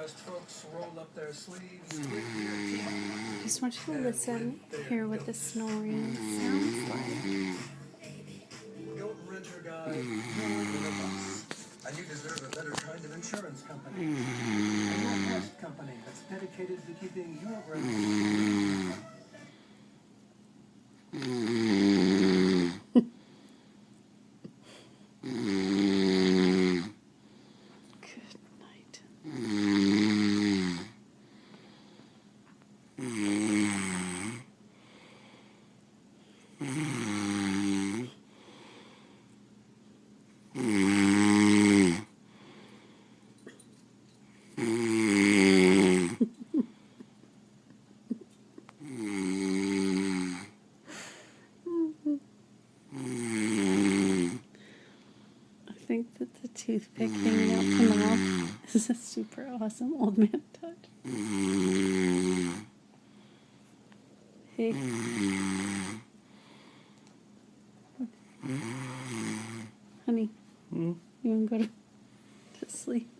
Midwest folks roll up their sleeves, grit their teeth. I just want you to listen, hear what the snoring sounds like. Don't rent her guy, no with a bus. And you deserve a better kind of insurance company. A Northwest company that's dedicated to keeping your brain. Good night. I think that the toothpick hanging out from the mouth is a super awesome old man touch. Hey. Honey, you want to go to sleep?